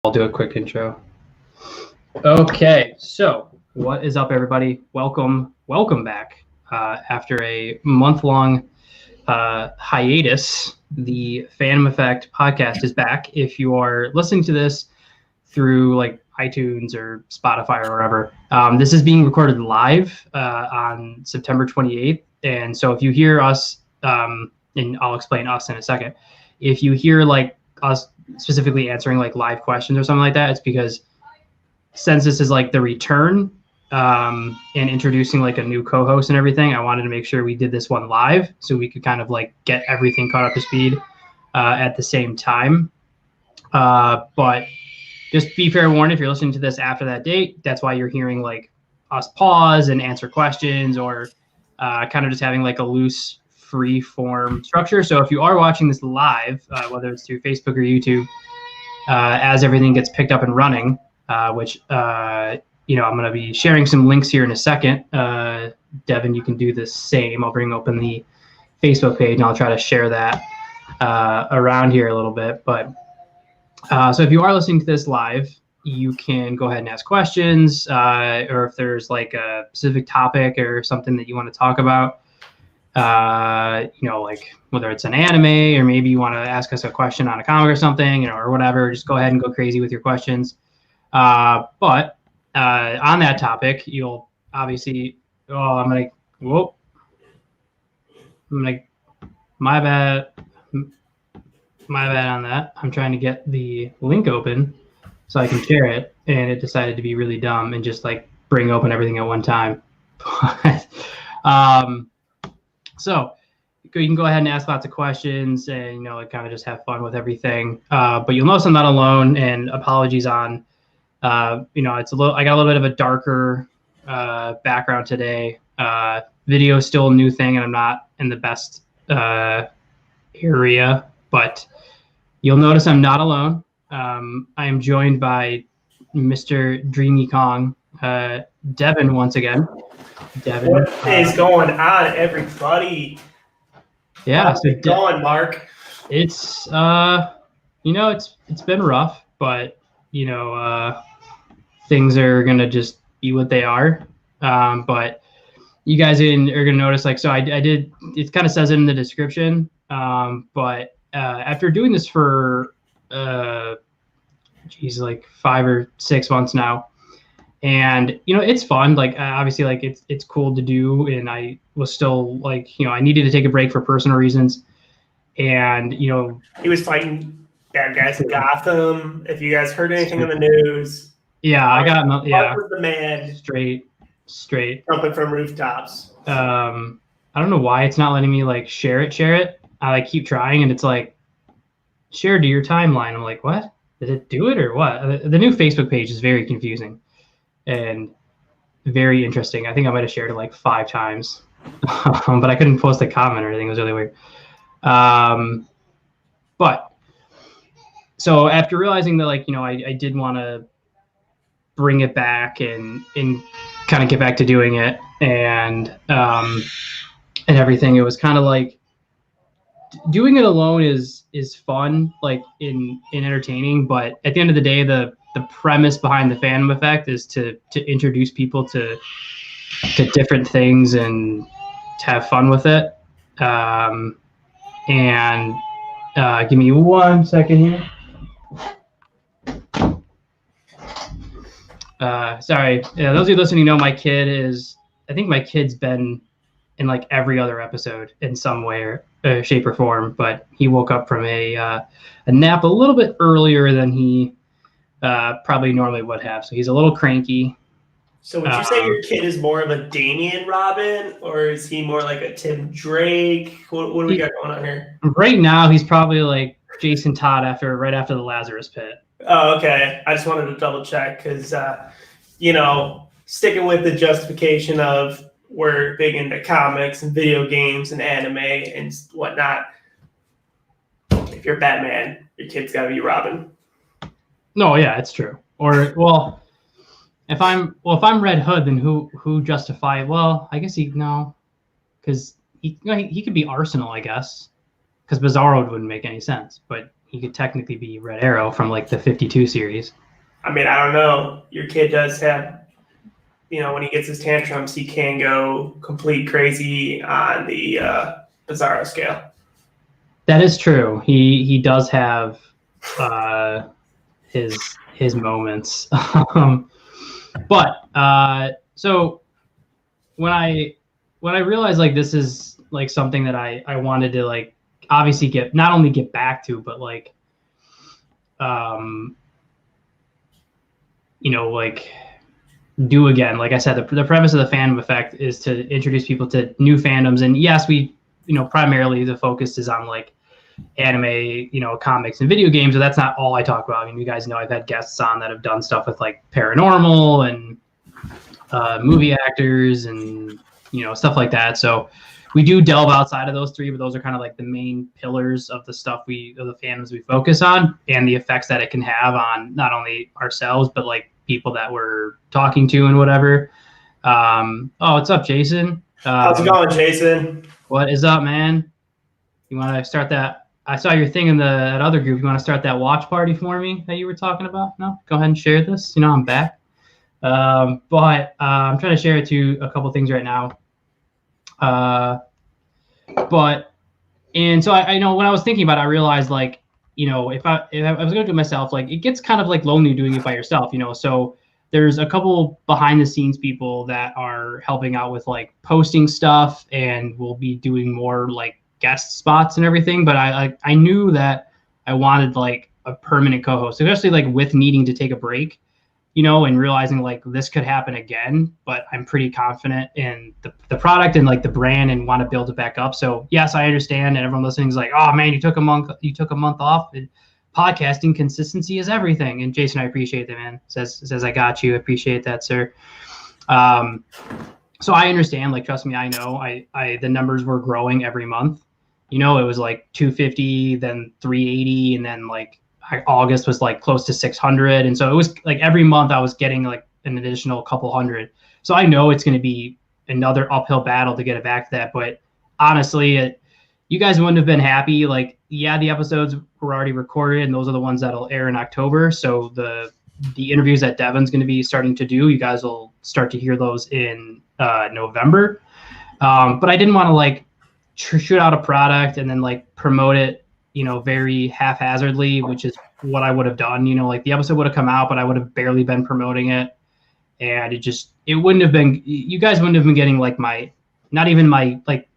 I'll do a quick intro. Okay, so what is up, everybody? Welcome back. After a month-long hiatus, the Fandom Effect podcast is back. If you are listening to this through like iTunes or Spotify or wherever, this is being recorded live on September 28th. And so if you hear us, and I'll explain us in a second, if you hear like us specifically answering like live questions or something like that, it's because since this is like the return and introducing like a new co-host and everything, I wanted to make sure we did this one live so we could kind of like get everything caught up to speed at the same time. But just be fair warned, if you're listening to this after that date, that's why you're hearing like us pause and answer questions or kind of just having like a loose free form structure. So if you are watching this live, whether it's through Facebook or YouTube, as everything gets picked up and running, which I'm going to be sharing some links here in a second. Devin, you can do the same. I'll bring open the Facebook page and I'll try to share that around here a little bit. But so if you are listening to this live, you can go ahead and ask questions, or if there's like a specific topic or something that you want to talk about, like whether it's an anime or maybe you want to ask us a question on a comic or something, or whatever, just go ahead and go crazy with your questions. But on that topic, you'll obviously, my bad on that. I'm trying to get the link open so I can share it, and it decided to be really dumb and just like bring open everything at one time. So you can go ahead and ask lots of questions and, kind of just have fun with everything. But you'll notice I'm not alone, and apologies on, I got a little bit of a darker background today. Video is still a new thing, and I'm not in the best area, but you'll notice I'm not alone. I am joined by Mr. Dreamy Kong, Devin, once again. Devin, what is going on, everybody? Yeah, how's it going, Mark? It's it's been rough, but things are gonna just be what they are. But you guys are gonna notice, like, so I did. It kind of says it in the description. But after doing this for like 5 or 6 months now. And, it's fun. Like, obviously, like, it's cool to do. And I was still, like, I needed to take a break for personal reasons. And, he was fighting bad guys in Gotham. If you guys heard anything on the news. Yeah, I got, Mark was the man. Straight. Jumping from rooftops. I don't know why it's not letting me, like, share it. I, like, keep trying, and it's like, share to your timeline. I'm like, what? Did it do it or what? The new Facebook page is very confusing and very interesting. I think I might have shared it like 5 times, but I couldn't post a comment or anything. It was really weird. But so after realizing that, like, I did want to bring it back and kind of get back to doing it and everything, it was kind of like doing it alone is fun, like in entertaining. But at the end of the day, the premise behind the Fandom Effect is to introduce people to different things and to have fun with it. And give me 1 second here. Sorry. Yeah, those of you listening know I think my kid's been in like every other episode in some way or shape or form, but he woke up from a nap a little bit earlier than he probably normally would have. So he's a little cranky. So would you say your kid is more of a Damian Robin, or is he more like a Tim Drake? What do we got going on here? Right now, he's probably like Jason Todd right after the Lazarus Pit. Oh, okay. I just wanted to double check because, sticking with the justification of we're big into comics and video games and anime and whatnot. If you're Batman, your kid's got to be Robin. No, yeah, it's true. Or, well, if I'm Red Hood, then who justify? Well, I guess because he could be Arsenal, I guess, because Bizarro wouldn't make any sense. But he could technically be Red Arrow from like the 52 series. I mean, I don't know. Your kid does have, when he gets his tantrums, he can go complete crazy on the Bizarro scale. That is true. He does have his moments. But so when I realized like this is like something that I wanted to like obviously not only get back to, but like like do again. Like I said, the premise of the Fandom Effect is to introduce people to new fandoms. And yes, we primarily the focus is on like anime, comics and video games, but that's not all I talk about. I mean, you guys know I've had guests on that have done stuff with like paranormal and movie actors and stuff like that. So we do delve outside of those three, but those are kind of like the main pillars of the stuff of the fandoms we focus on and the effects that it can have on not only ourselves but like people that we're talking to and whatever. What's up, Jason? How's it going, Jason? What is up, man? You want to start that? I saw your thing in that other group. You want to start that watch party for me that you were talking about? No? Go ahead and share this. I'm back. But I'm trying to share it to a couple things right now. And so I know when I was thinking about it, I realized like, if I was going to do it myself, like it gets kind of like lonely doing it by yourself, so there's a couple behind the scenes people that are helping out with like posting stuff and we'll be doing more like guest spots and everything. But I knew that I wanted like a permanent co-host, especially like with needing to take a break, and realizing like this could happen again, but I'm pretty confident in the product and like the brand and want to build it back up. So yes, I understand. And everyone listening is like, oh man, you took a month off. Podcasting consistency is everything. And Jason, I appreciate that, man. Says I got you. Appreciate that, sir. So I understand, like, trust me, I know the numbers were growing every month. It was like 250, then 380. And then like August was like close to 600. And so it was like every month I was getting like an additional couple hundred. So I know it's going to be another uphill battle to get it back to that. But honestly, you guys wouldn't have been happy. Like, yeah, the episodes were already recorded and those are the ones that'll air in October. So the interviews that Devin's going to be starting to do, you guys will start to hear those in November. But I didn't want to like shoot out a product and then like promote it very haphazardly, which is what I would have done. Like the episode would have come out, but I would have barely been promoting it. And it wouldn't have been, you guys wouldn't have been getting like not even my, like,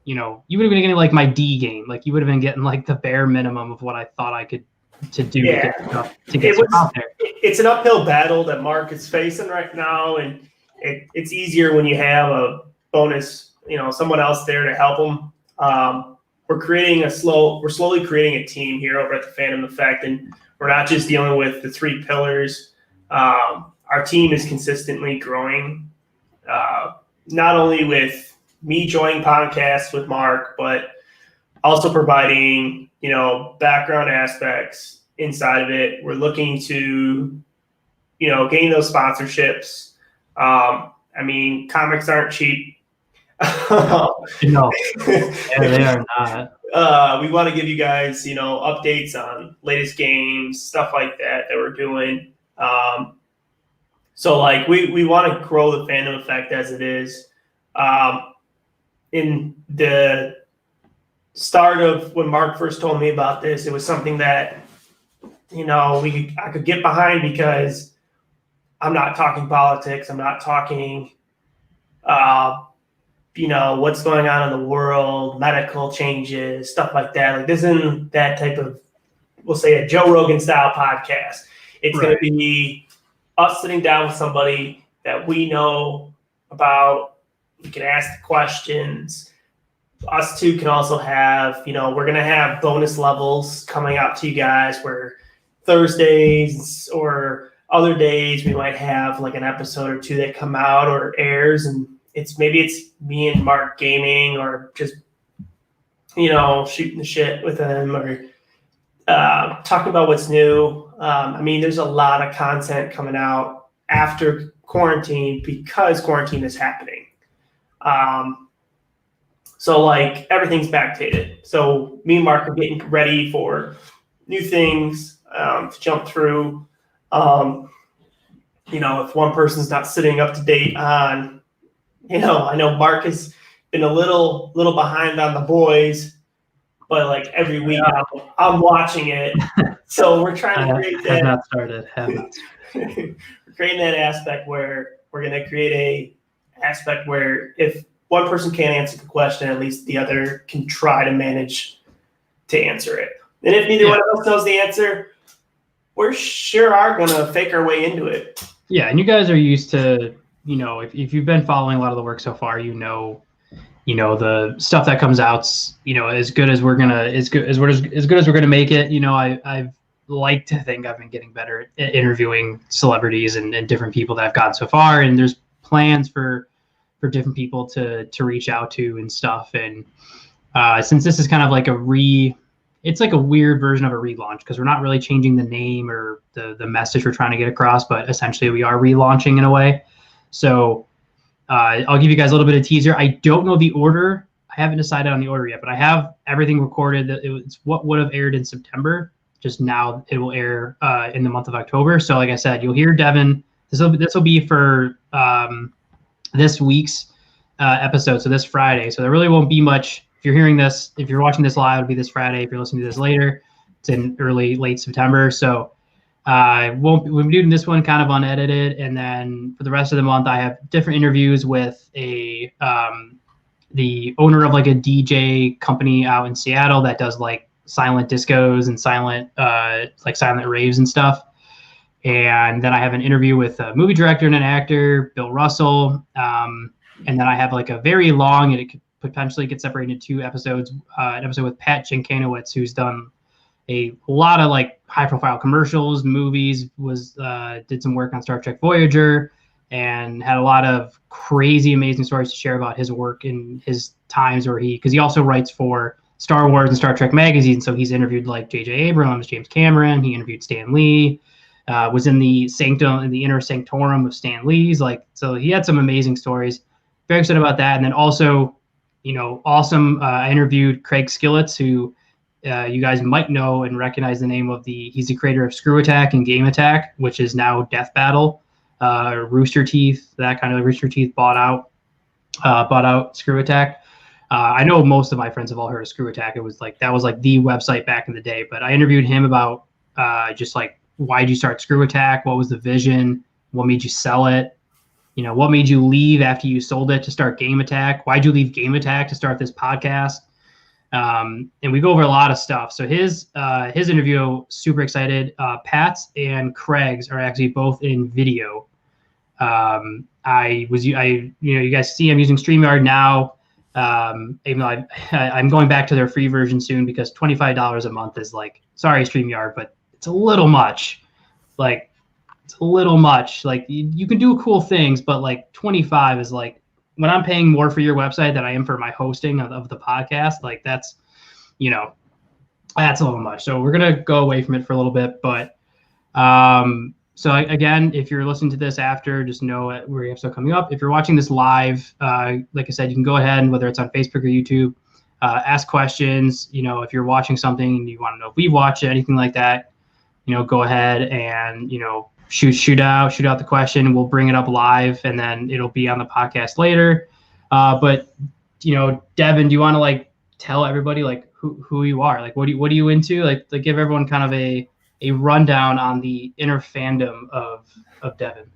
you would have been getting like my D game. Like you would have been getting like the bare minimum of what I thought I could to do to get stuff out there. It's an uphill battle that Mark is facing right now. And it's easier when you have a bonus, someone else there to help him. We're slowly creating a team here over at the Fandom Effect, and we're not just dealing with the three pillars. Our team is consistently growing, not only with me joining podcasts with Mark, but also providing, background aspects inside of it. We're looking to, gain those sponsorships. Comics aren't cheap. No, yeah, they are not. We want to give you guys, updates on latest games, stuff like that we're doing. So like we want to grow the Fandom Effect as it is. In the start of when Mark first told me about this, it was something that, I could get behind because I'm not talking politics. I'm not talking, what's going on in the world, medical changes, stuff like that. Like this isn't that type of, we'll say a Joe Rogan style podcast. It's going to be us sitting down with somebody that we know about. We can ask the questions. Us two can also have, we're going to have bonus levels coming out to you guys where Thursdays or other days we might have like an episode or two that come out or airs, and it's me and Mark gaming or just, shooting the shit with him or talking about what's new. There's a lot of content coming out after quarantine because quarantine is happening. So like everything's backdated. So me and Mark are getting ready for new things to jump through. If one person's not sitting up to date on, I know Mark has been a little behind on the boys, but like every week I'm watching it. So we're trying to create that. Have not started. We're creating that aspect where we're going to create a aspect where if one person can't answer the question, at least the other can try to manage to answer it. And if neither one of us knows the answer, we're sure are going to fake our way into it. Yeah, and you guys are used to, if you've been following a lot of the work so far, the stuff that comes out, as good as we're gonna make it. I've like to think I've been getting better at interviewing celebrities and different people that I've gotten so far, and there's plans for different people to reach out to and stuff. And since this is kind of like it's like a weird version of a relaunch because we're not really changing the name or the message we're trying to get across, but essentially we are relaunching in a way. So I'll give you guys a little bit of teaser. I don't know the order. I haven't decided on the order yet, but I have everything recorded. It's what would have aired in September. Just now it will air in the month of October. So like I said, you'll hear Devin. This will be for this week's episode. So this Friday. So there really won't be much. If you're watching this live, it'll be this Friday. If you're listening to this later, it's in late September. So we'll be doing this one kind of unedited, and then for the rest of the month, I have different interviews with the owner of like a DJ company out in Seattle that does like silent discos and silent raves and stuff. And then I have an interview with a movie director and an actor, Bill Russell. And then I have like a very long, and it could potentially get separated into 2 episodes. An episode with Pat Jankanowicz, who's done a lot of like high profile commercials, movies, did some work on Star Trek Voyager, and had a lot of crazy, amazing stories to share about his work in his times because he also writes for Star Wars and Star Trek magazine. So he's interviewed like J.J. Abrams, James Cameron. He interviewed Stan Lee, was in the inner sanctorum of Stan Lee's. So he had some amazing stories. Very excited about that. And then also, awesome. I interviewed Craig Skillets, who you guys might know and recognize the name of he's the creator of Screw Attack and Game Attack, which is now Death Battle, Rooster Teeth, that kind of Rooster Teeth bought out Screw Attack. I know most of my friends have all heard of Screw Attack. That was like the website back in the day, but I interviewed him about just like, why did you start Screw Attack? What was the vision? What made you sell it? What made you leave after you sold it to start Game Attack? Why'd you leave Game Attack to start this podcast? And we go over a lot of stuff. So his interview, super excited. Pat's and Craig's are actually both in video. You guys see I'm using StreamYard now. Even though I'm going back to their free version soon because $25 a month is like, sorry, StreamYard, but it's a little much. It's a little much. Like you can do cool things, but like 25 is like, when I'm paying more for your website than I am for my hosting of the podcast, like that's a little much. So we're going to go away from it for a little bit. But so again, if you're listening to this after, just know we have stuff coming up. If you're watching this live, like I said, you can go ahead and whether it's on Facebook or YouTube, ask questions. If you're watching something and you want to know if we watch it, anything like that, go ahead and, shoot out the question. We'll bring it up live and then it'll be on the podcast later. But Devin, do you want to like tell everybody like who you are? Like what are you into? Like give everyone kind of a rundown on the inner fandom of Devin.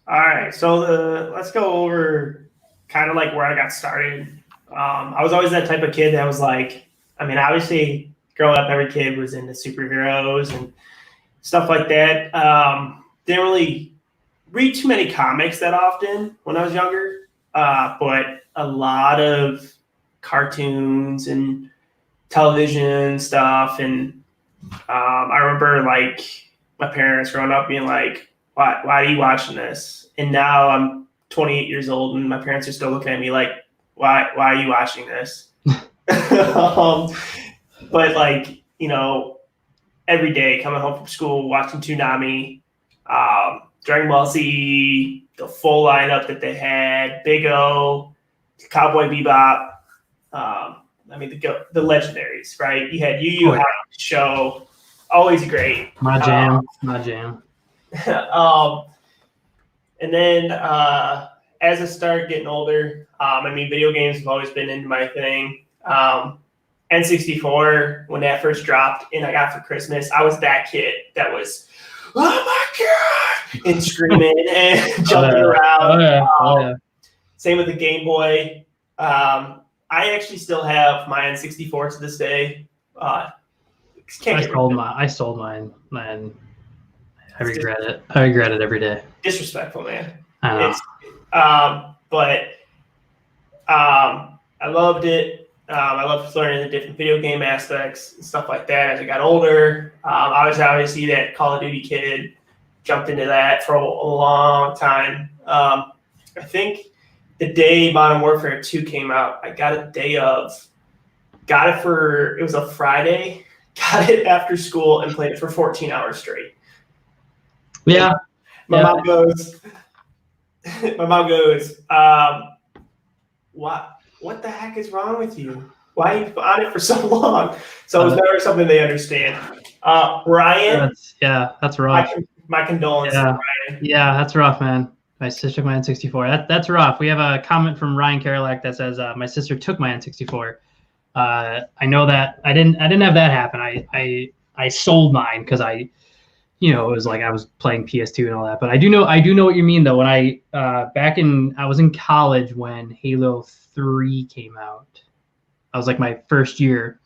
All right. So let's go over kind of like where I got started. I was always that type of kid that was like, obviously growing up, every kid was into superheroes and stuff like that. Didn't really read too many comics that often when I was younger, but a lot of cartoons and television stuff. And I remember like my parents growing up being like, why are you watching this? And now I'm 28 years old and my parents are still looking at me like, why are you watching this? But like, every day coming home from school, watching Toonami, Dragon Ball Z, the full lineup that they had, Big O, Cowboy Bebop, I mean, the legendaries, right? You had Yu Yu Show, always great. My jam, my jam. And then as I started getting older, I mean, video games have always been into my thing. N64, when that first dropped and I got for Christmas, I was that kid that was, oh my God, and screaming and jumping around. Same with the Game Boy. I actually still have my N64 to this day. I sold mine, man. I regret it. I regret it every day. Disrespectful, man. I know. I loved it. I loved learning the different video game aspects and stuff like that as I got older. I was obviously that Call of Duty kid, jumped into that for a long time. I think the day Modern Warfare 2 came out, I got it it was a Friday, got it after school and played it for 14 hours straight. Yeah. My mom goes, what the heck is wrong with you? Why are you on it for so long? So it was never something they understand. Ryan. That's rough. My condolences, Ryan. Yeah, that's rough, man. My sister took my N64. That's rough. We have a comment from Ryan Karolak that says, my sister took my N64. I know that I didn't have that happen. I sold mine because it was like I was playing PS2 and all that. But I do know what you mean though. When I was in college when Halo 3 came out. I was like my first year.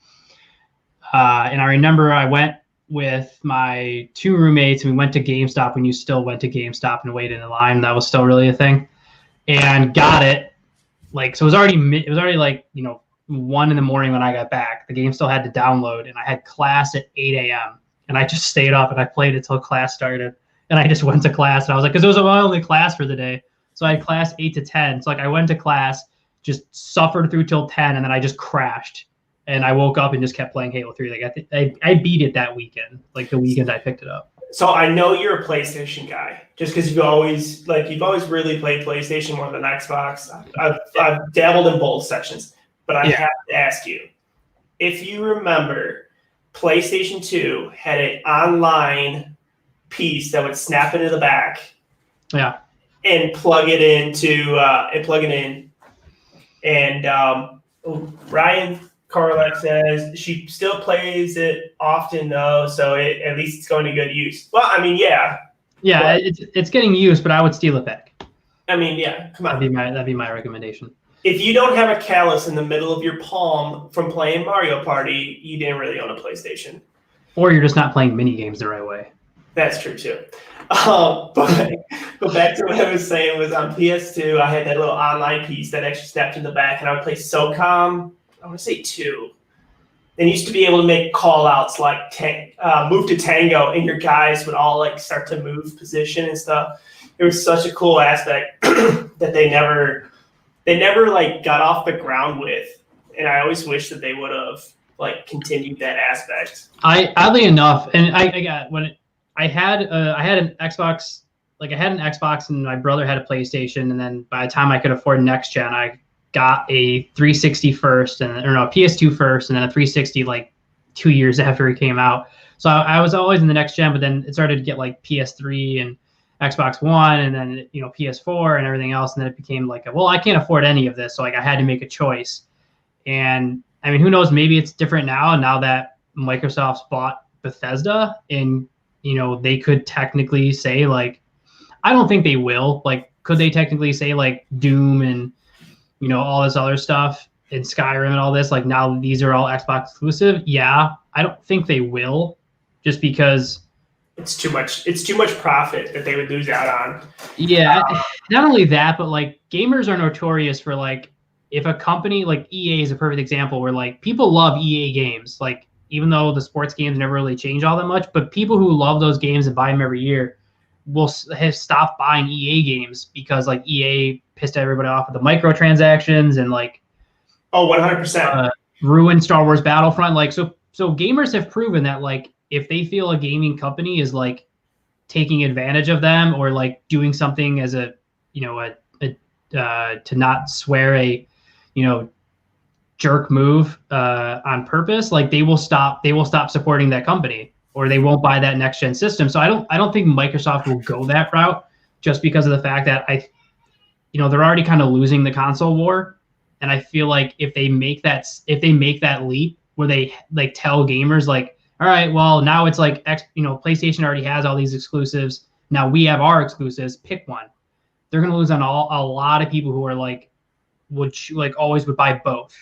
And I remember I went with my 2 roommates and we went to GameStop when you still went to GameStop and waited in line. That was still really a thing. And got it. So it was already like, 1 in the morning when I got back. The game still had to download and I had class at 8 a.m. And I just stayed up and I played it till class started. And I just went to class and I was like, because it was my only class for the day. So I had class 8 to 10. So I went to class, just suffered through till 10, and then I just crashed. And I woke up and just kept playing Halo 3. I beat it that weekend, the weekend I picked it up. So I know you're a PlayStation guy, just because you've always really played PlayStation more than Xbox. I've dabbled in both sections, but I have to ask you, if you remember, PlayStation 2 had an online piece that would snap into the back. Yeah. And plug it in. And Ryan Karolak says she still plays it often though, so at least it's going to good use. Well, I mean, yeah. Yeah, it's getting used, but I would steal it back. I mean, yeah, come on. That'd be my recommendation. If you don't have a callus in the middle of your palm from playing Mario Party, you didn't really own a PlayStation. Or you're just not playing mini games the right way. That's true too. But back to what I was saying was on PS2, I had that little online piece that actually snapped in the back, and I would play SOCOM. I want to say 2. And used to be able to make call outs like move to tango, and your guys would all start to move position and stuff. It was such a cool aspect that they never got off the ground with, and I always wish that they would have continued that aspect. Oddly enough, and I had an Xbox, I had an Xbox and my brother had a PlayStation, and then by the time I could afford next gen, I got a 360 first, PS2 first, and then a 360 2 years after it came out. So I was always in the next gen, but then it started to get PS3 and Xbox One, and then PS4 and everything else, and then it became I can't afford any of this, so I had to make a choice. And I mean, who knows? Maybe it's different now that Microsoft's bought Bethesda, and they could technically say I don't think they will. Could they technically say Doom and all this other stuff and Skyrim and all this now these are all Xbox exclusive? Yeah, I don't think they will, just because it's too much profit that they would lose out on. Yeah, not only that, but gamers are notorious for if a company EA is a perfect example where people love EA games, even though the sports games never really change all that much, but people who love those games and buy them every year will have stopped buying EA games because EA pissed everybody off with the microtransactions and 100% ruined Star Wars Battlefront. So gamers have proven that if they feel a gaming company is taking advantage of them or doing something as to not swear jerk move on purpose, like they will stop supporting that company, or they won't buy that next gen system. So I don't think Microsoft will go that route, just because of the fact that they're already kind of losing the console war. And I feel like if they make that leap where they like tell gamers like, all right, well now it's like PlayStation already has all these exclusives. Now we have our exclusives. Pick one. They're going to lose on a lot of people who are like always would buy both.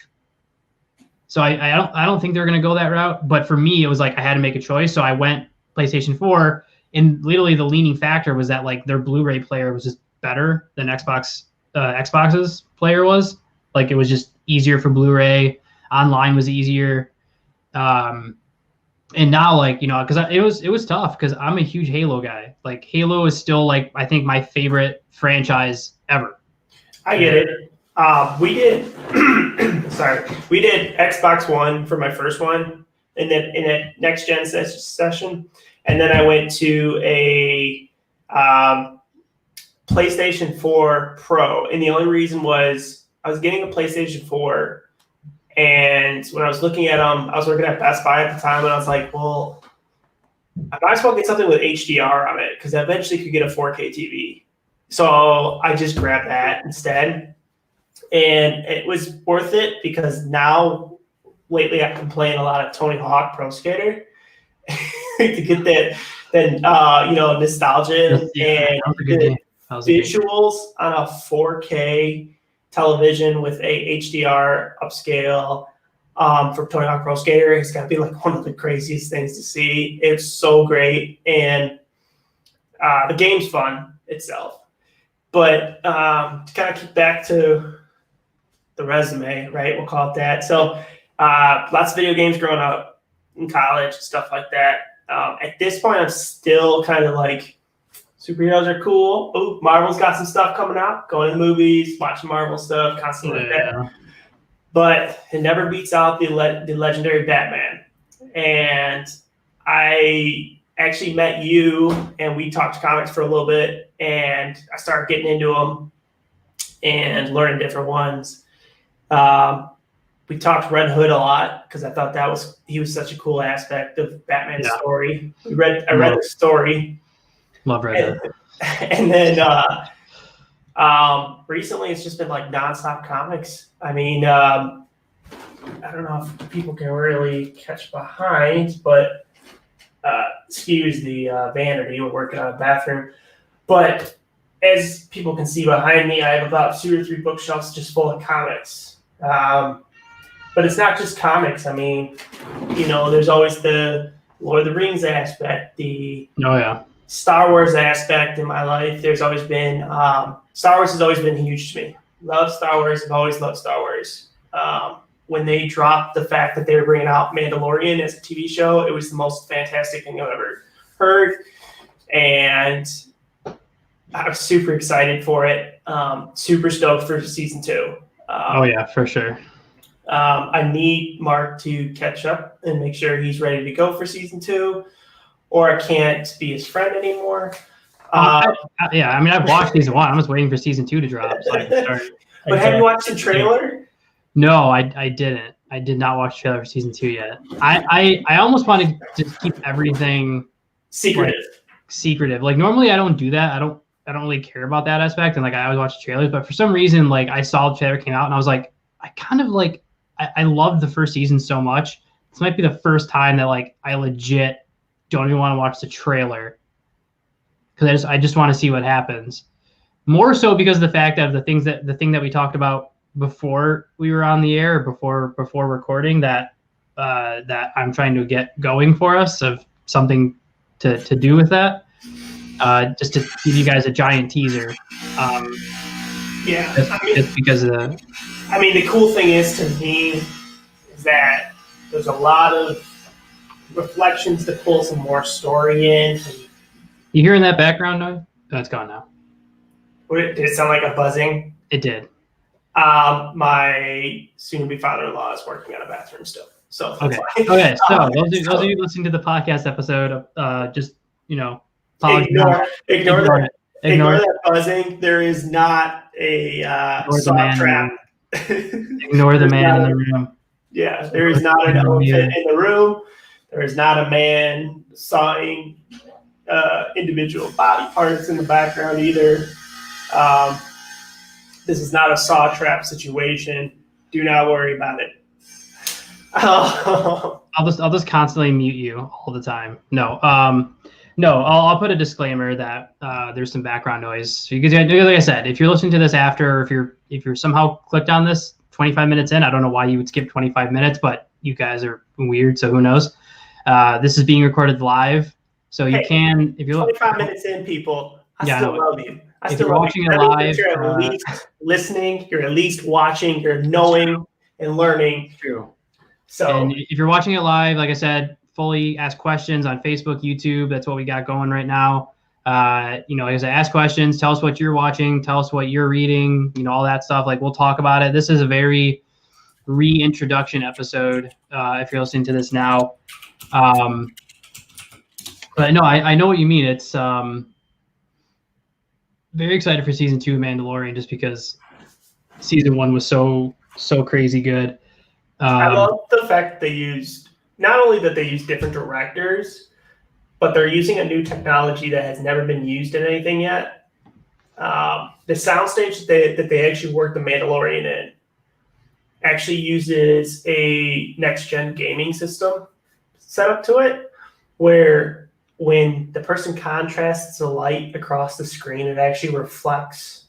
So I don't think they're going to go that route. But for me, it was like I had to make a choice. So I went PlayStation 4, and literally the leaning factor was that like their Blu-ray player was just better than Xbox's player was. Like it was just easier for Blu-ray. Online was easier. And now, like, because it was tough because I'm a huge Halo guy. Like Halo is still like I think my favorite franchise ever. I get it. We did we did Xbox One for my first one, and then in a next gen session, and then I went to a PlayStation 4 Pro, and the only reason was I was getting a PlayStation 4. And when I was looking at them, I was working at Best Buy at the time, and I was like, well, I might as well get something with HDR on it because I eventually could get a 4K TV. So I just grabbed that instead. And it was worth it because now, lately, I've been playing a lot of Tony Hawk Pro Skater to get that nostalgia and the visuals on a 4K television with a HDR upscale for Tony Hawk Pro Skater. It's got to be like one of the craziest things to see. It's so great, and the game's fun itself. But to kind of keep back to the resume, right? We'll call it that. So lots of video games growing up in college, stuff like that. At this point, I'm still kind of like, superheroes are cool. Oh, Marvel's got some stuff coming out. Going to the movies, watching Marvel stuff, constantly like that. But it never beats out the legendary Batman. And I actually met you, and we talked comics for a little bit, and I started getting into them and learning different ones. We talked Red Hood a lot because I thought he was such a cool aspect of Batman's story. I read the story. Love Red Hood. And then recently it's just been like nonstop comics. I mean, I don't know if people can really catch behind, but excuse the vanity. We're working on a bathroom. But as people can see behind me, I have about 2 or 3 bookshelves just full of comics. But it's not just comics. I mean, there's always the Lord of the Rings aspect, the Star Wars aspect in my life. There's always been Star Wars has always been huge to me. Love Star Wars. I've always loved Star Wars. When they dropped the fact that they were bringing out Mandalorian as a TV show, it was the most fantastic thing I've ever heard, and I was super excited for it. Super stoked for season 2. For sure. I need Mark to catch up and make sure he's ready to go for season 2, or I can't be his friend anymore. I mean, I've watched season 1. I'm just waiting for season 2 to drop. So I can start. But have you watched the trailer? No, I didn't. I did not watch the trailer for season 2 yet. I almost want to just keep everything secretive. Like normally I don't do that. I don't really care about that aspect, and like I always watch the trailers. But for some reason, like I saw the trailer came out, and I was like, I kind of like I loved the first season so much. This might be the first time that like I legit don't even want to watch the trailer because I just want to see what happens. More so because of the fact of the thing that we talked about before we were on the air, before recording, that I'm trying to get going for us, of something to do with that. Just to give you guys a giant teaser. Just because of the. I mean, the cool thing is to me is that there's a lot of reflections to pull some more story in. You hearing that background noise? Oh, it's gone now. Did it sound like a buzzing? It did. My soon-to-be father-in-law is working on a bathroom still. So okay. So those of you listening to the podcast episode, just ignore that buzzing. There is not a saw trap Ignore the man in the room. Yeah, there is not an elephant in the room. There is not a man sawing individual body parts in the background either. This is not a saw trap situation. Do not worry about it. I'll just constantly mute you all the time. No, I'll put a disclaimer that there's some background noise because, like I said, if you're listening to this after, if you're somehow clicked on this 25 minutes in, I don't know why you would skip 25 minutes, but you guys are weird, so who knows? This is being recorded live, so you can, if you're 25 minutes in, people, I still love you. If you're watching it live, you're at least listening, you're at least watching, you're knowing and learning. True. So, and if you're watching it live, like I said, fully ask questions on Facebook, YouTube. That's what we got going right now. Like I said, ask questions. Tell us what you're watching. Tell us what you're reading. All that stuff. Like, we'll talk about it. This is a very reintroduction episode. If you're listening to this now, but no, I know what you mean. It's very excited for season 2 of Mandalorian just because season 1 was so crazy good. I love the fact they used not only that they use different directors, but they're using a new technology that has never been used in anything yet. The soundstage that they actually worked the Mandalorian in actually uses a next-gen gaming system set up to it, where when the person contrasts the light across the screen, it actually reflects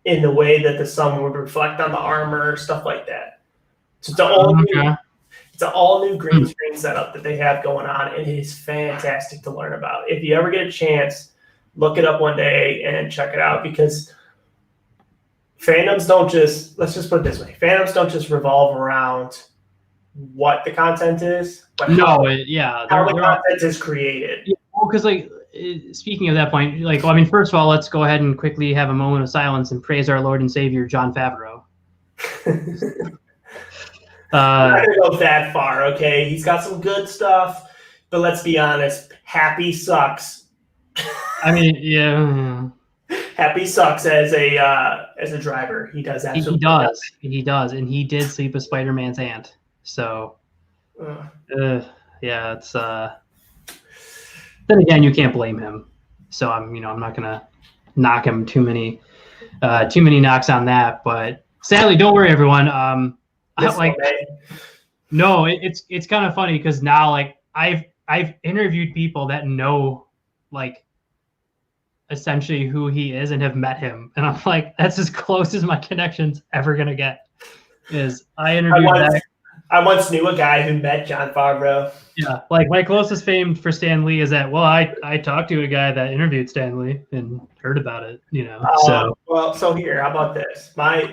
in the way that the sun would reflect on the armor, stuff like that. So it's an all new green screen setup that they have going on, and it is fantastic to learn about. If you ever get a chance, look it up one day and check it out, because fandoms don't just, let's just put it this way, fandoms don't just revolve around what the content is, but how the content is created. Yeah, well, because speaking of that point, first of all, let's go ahead and quickly have a moment of silence and praise our Lord and Savior, Jon Favreau. I'm not gonna go that far, okay? He's got some good stuff, but let's be honest, Happy sucks. Yeah. Happy sucks as a driver. He does absolutely. He does, and he did sleep with Spider-Man's aunt. So, it's. Then again, you can't blame him. So I'm not gonna knock him too many knocks on that. But sadly, don't worry, everyone. No, it's kind of funny because now I've interviewed people that know essentially who he is and have met him, and I'm like, that's as close as my connection's ever gonna get. I once knew a guy who met Jon Favreau. Yeah, my closest fame for Stan Lee is that I talked to a guy that interviewed Stan Lee and heard about it. So here, how about this? How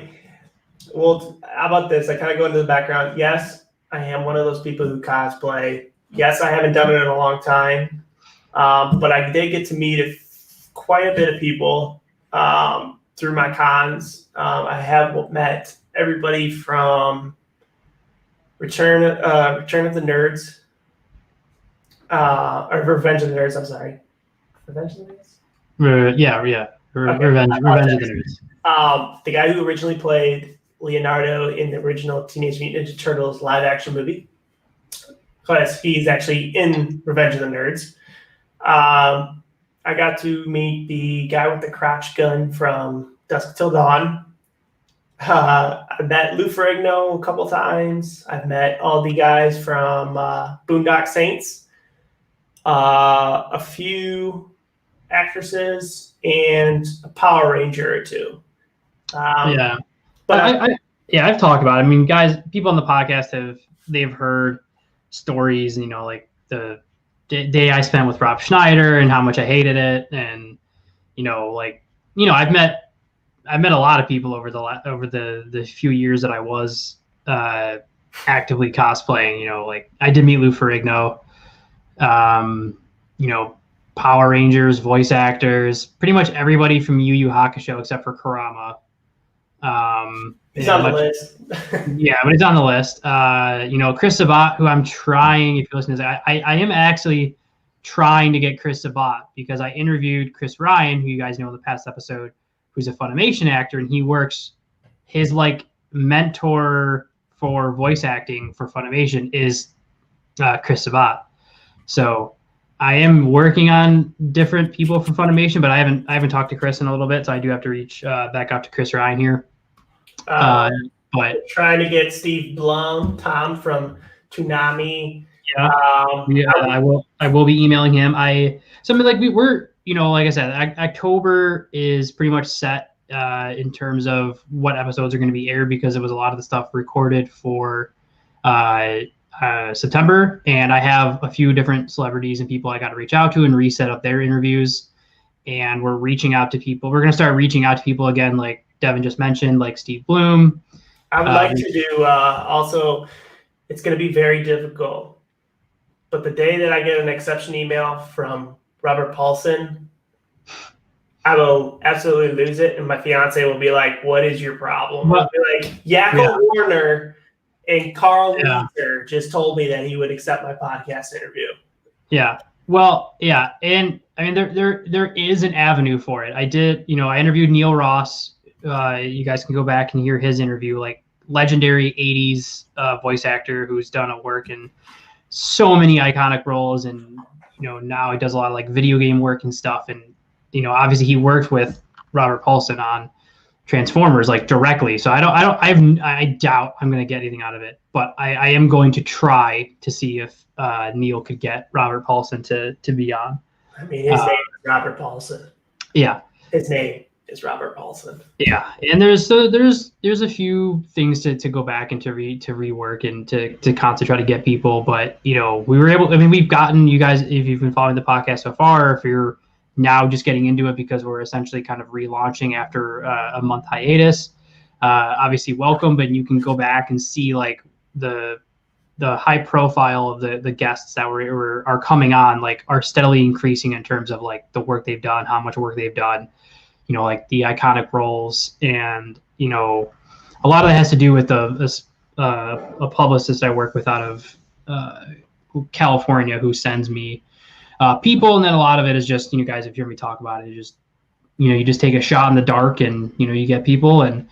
about this? I kind of go into the background. Yes, I am one of those people who cosplay. Yes, I haven't done it in a long time, but I did get to meet quite a bit of people through my cons. I have met everybody from Return of the Nerds, or Revenge of the Nerds. I'm sorry, Revenge of the Nerds. Revenge of the Nerds. The guy who originally played Leonardo in the original Teenage Mutant Ninja Turtles live action movie, because he's actually in Revenge of the Nerds. I got to meet the guy with the crotch gun from Dusk Till Dawn. I've met Lou Ferrigno a couple times. I've met all the guys from Boondock Saints, a few actresses, and a Power Ranger or two. But I've talked about it. Guys, people on the podcast they've heard stories, the day I spent with Rob Schneider and how much I hated it, and I've met a lot of people over the few years that I was actively cosplaying. I did meet Lou Ferrigno, Power Rangers voice actors, pretty much everybody from Yu Yu Hakusho except for Kurama. He's on the list. Yeah, but it's on the list. Chris Sabat, who I'm trying, if you listen to this, I am actually trying to get Chris Sabat, because I interviewed Chris Ryan, who you guys know in the past episode, who's a Funimation actor, and he works his mentor for voice acting for Funimation is Chris Sabat. So I am working on different people from Funimation, but I haven't talked to Chris in a little bit, so I do have to reach back out to Chris Ryan here. But trying to get Steve Blum, Tom from Toonami. Yeah, I will be emailing him. We're like I said, October is pretty much set in terms of what episodes are going to be aired because it was a lot of the stuff recorded for September, and I have a few different celebrities and people I got to reach out to and reset up their interviews. And we're reaching out to people. We're going to start reaching out to people again, like Devin just mentioned, like Steve Bloom. I would like to do also. It's going to be very difficult, but the day that I get an exception email from Robert Paulson, I will absolutely lose it, and my fiance will be like, "What is your problem?" I'll be like, Jakob Warner and Carl Leeser just told me that he would accept my podcast interview. Yeah. Well, yeah, and I mean there is an avenue for it. I interviewed Neil Ross. You guys can go back and hear his interview, like legendary 80s voice actor who's done a work in so many iconic roles, and now he does a lot of like video game work and stuff, and obviously he worked with Robert Paulson on Transformers like directly, so I doubt I'm going to get anything out of it, but I am going to try to see if Neil could get Robert Paulson to be on. I mean, his name is Robert Paulson. Yeah, his name is Robert Paulson. Yeah, and there's a few things to go back and to rework and to constantly try to get people, but we were able. I mean, we've gotten you guys, if you've been following the podcast so far, if you're now just getting into it because we're essentially kind of relaunching after a month hiatus. Obviously, welcome, but you can go back and see like the high profile of the guests that are coming on, like are steadily increasing in terms of like the work they've done, how much work they've done. Like the iconic roles, and a lot of that has to do with a publicist I work with out of California who sends me people, and then a lot of it is just guys have heard me talk about it. Just you just take a shot in the dark, and you get people, and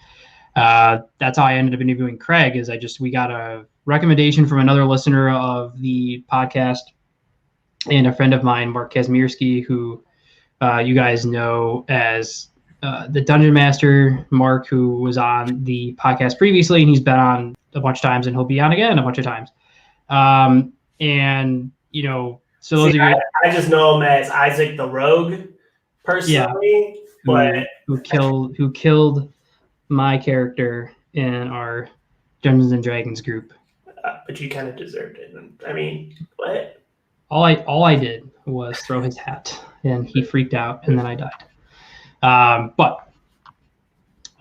that's how I ended up interviewing Craig. Is we got a recommendation from another listener of the podcast, and a friend of mine, Mark Kazmierski, who you guys know as the Dungeon Master, Mark, who was on the podcast previously, and he's been on a bunch of times, and he'll be on again a bunch of times. So those of you, I just know him as Isaac the Rogue, personally, but who killed my character in our Dungeons and Dragons group. But you kind of deserved it. I mean, what? All I did was throw his hat, and he freaked out, and then I died. So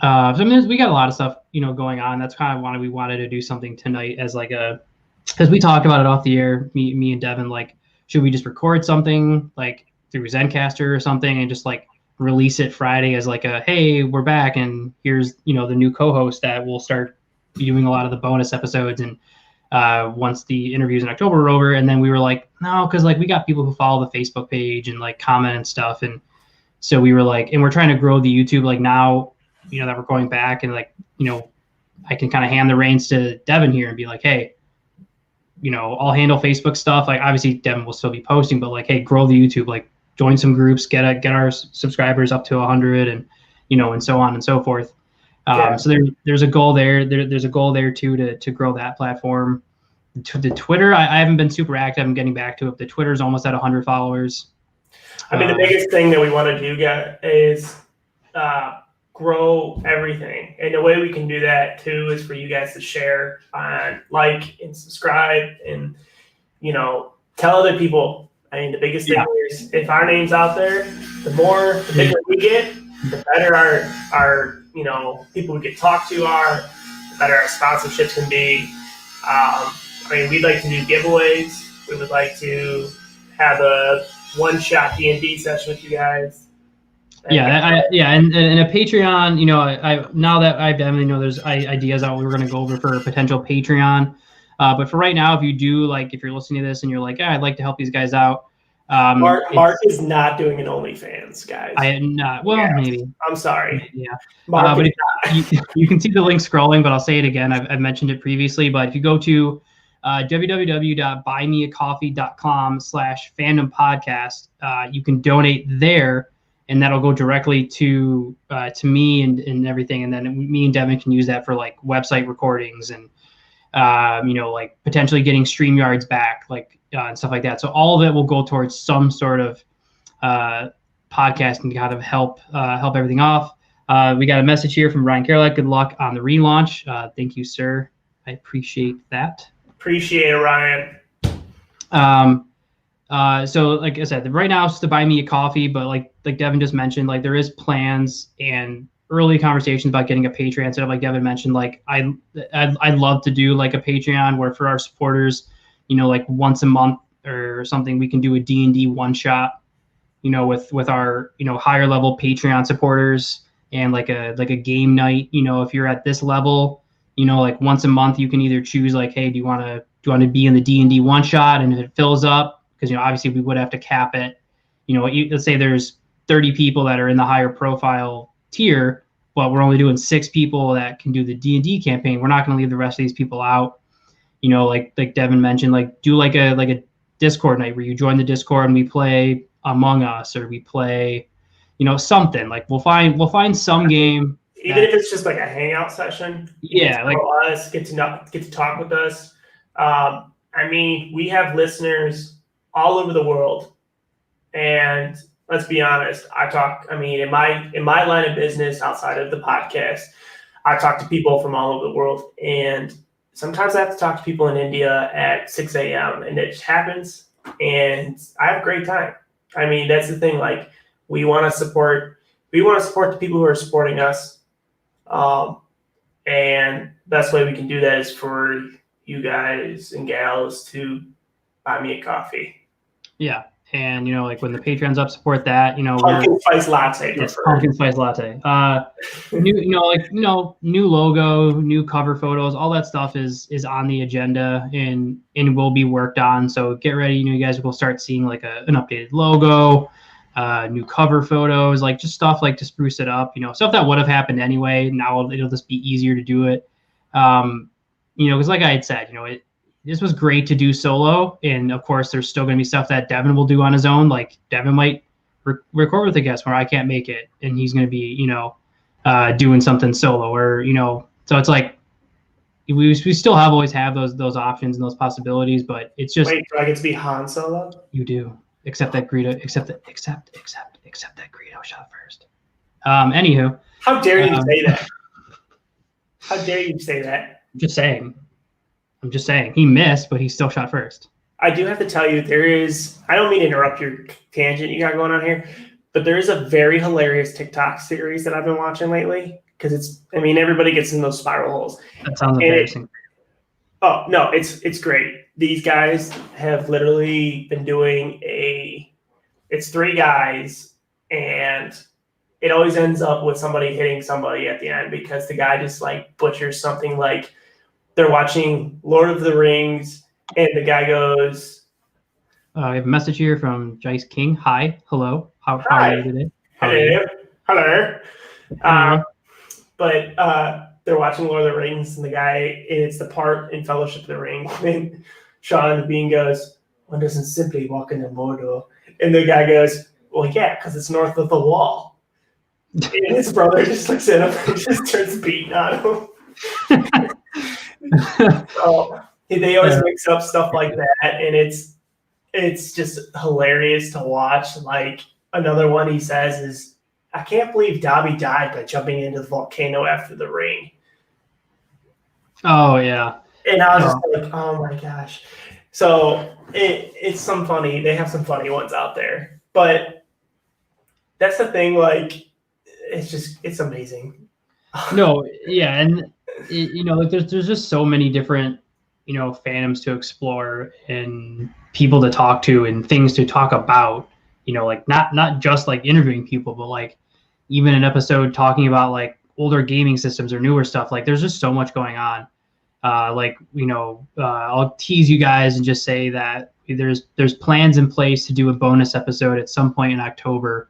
I mean, we got a lot of stuff, going on. That's kind of why we wanted to do something tonight as because we talked about it off the air, me and Devin, like, should we just record something like through Zencaster or something and just like release it Friday as like hey, we're back, and here's, the new co-host that will start doing a lot of the bonus episodes, and once the interviews in October are over. And then we were like, no, because like we got people who follow the Facebook page and like comment and stuff, and so we were like, and we're trying to grow the YouTube, like now, that we're going back, and like, I can kind of hand the reins to Devin here and be like, hey, I'll handle Facebook stuff. Like obviously Devin will still be posting, but like, hey, grow the YouTube, like join some groups, get our subscribers up to 100, and and so on and so forth. So there's a goal there. There's a goal there too to grow that platform. The Twitter, I haven't been super active. I'm getting back to it. The Twitter's almost at 100 followers. I mean, the biggest thing that we want to do, guys, is grow everything. And the way we can do that too is for you guys to share, like and subscribe, and tell other people. I mean, the biggest thing is if our name's out there, the bigger we get, the better our people we get talked to are, the better our sponsorships can be. I mean, we'd like to do giveaways. We would like to have a one-shot D&D session with you guys. And a Patreon. I now that I definitely know there's ideas out we were going to go over for a potential Patreon. But for right now, if you're listening to this and you're like, I'd like to help these guys out, Mark is not doing an OnlyFans, guys. I am not. Well, maybe. I'm sorry. Yeah. Mark But you can see the link scrolling, but I'll say it again. I've mentioned it previously, but if you go to www.buymeacoffee.com/fandom podcast, you can donate there, and that'll go directly to me and everything. And then me and Devin can use that for like website recordings and like potentially getting StreamYards back, like and stuff like that. So all of it will go towards some sort of podcast and kind of help everything off. We got a message here from Ryan Carolak. Good luck on the relaunch. Thank you, sir. I appreciate that. Appreciate it, Ryan. So like I said, right now it's to buy me a coffee, but like Devin just mentioned, like there is plans and early conversations about getting a Patreon. So like Devin mentioned, like I'd love to do like a Patreon where for our supporters, like once a month or something, we can do a D&D one shot, with our, higher level Patreon supporters, and like a game night, if you're at this level, like once a month you can either choose like, hey, do you want to be in the D&D one shot? And if it fills up, because, obviously we would have to cap it, let's say there's 30 people that are in the higher profile tier, but we're only doing 6 people that can do the D&D campaign. We're not going to leave the rest of these people out. Like Devin mentioned, like do like a Discord night where you join the Discord and we play Among Us, or we play, something. Like we'll find some game. Even if it's just like a hangout session. Yeah, like us get to talk with us. I mean, we have listeners all over the world, and let's be honest. In my line of business outside of the podcast, I talk to people from all over the world, and sometimes I have to talk to people in India at 6 a.m. and it just happens, and I have a great time. I mean, that's the thing. Like, we want to support the people who are supporting us, and best way we can do that is for you guys and gals to buy me a coffee. Yeah. And, like when the Patreon's up, support that, pumpkin spice latte. Yes, pumpkin spice latte. New logo, new cover photos, all that stuff is on the agenda and will be worked on. So get ready. You guys will start seeing like an updated logo, new cover photos, like just stuff like to spruce it up, stuff that would have happened anyway. Now it'll just be easier to do it. Because like I had said, this was great to do solo, and of course there's still going to be stuff that Devin will do on his own. Like Devin might record with a guest where I can't make it, and he's going to be doing something solo, or so it's like we still always have those options and those possibilities, but it's just, wait, do I get to be Han Solo? You do, except that Greedo that Greedo shot first. Anywho, how dare you say that? How dare you say that? I'm just saying he missed, but he still shot first. I do have to tell you, I don't mean to interrupt your tangent you got going on here, but there is a very hilarious TikTok series that I've been watching lately, because everybody gets in those spiral holes. That sounds embarrassing. Oh, no, it's great. These guys have literally been doing it's 3 guys, and it always ends up with somebody hitting somebody at the end, because the guy just like butchers something. Like they're watching Lord of the Rings, and the guy goes, I have a message here from Jice King. Hi. Hello. How are you today? Hello. But they're watching Lord of the Rings, and it's the part in Fellowship of the Ring when Sean Bean goes, one doesn't simply walk into Mordor. And the guy goes, well, yeah, because it's north of the wall. And his brother just looks at him and just starts beating on him. So they always mix up stuff like that, and it's just hilarious to watch. Like another one he says is, I can't believe Dobby died by jumping into the volcano after the ring. Oh yeah. And I was just like, oh my gosh. So it's some funny. They have some funny ones out there, but that's the thing. Like, it's amazing. No, yeah, and like there's just so many different fandoms to explore and people to talk to and things to talk about. Like not just like interviewing people, but like even an episode talking about like older gaming systems or newer stuff. Like there's just so much going on. I'll tease you guys and just say that there's plans in place to do a bonus episode at some point in October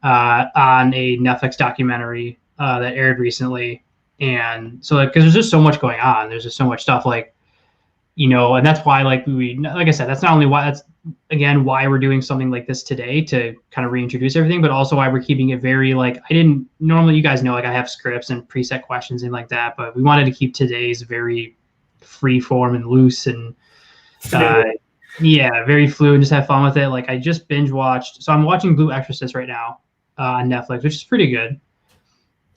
on a Netflix documentary that aired recently. And so, like, because there's just so much going on, there's just so much stuff, like, and that's why, like I said, that's not only why, that's again why we're doing something like this today to kind of reintroduce everything, but also why we're keeping it very, like, I didn't normally, you guys know, like, I have scripts and preset questions and like that, but we wanted to keep today's very free form and loose and very fluid and just have fun with it. Like, I just binge watched, so I'm watching Blue Exorcist right now on Netflix, which is pretty good.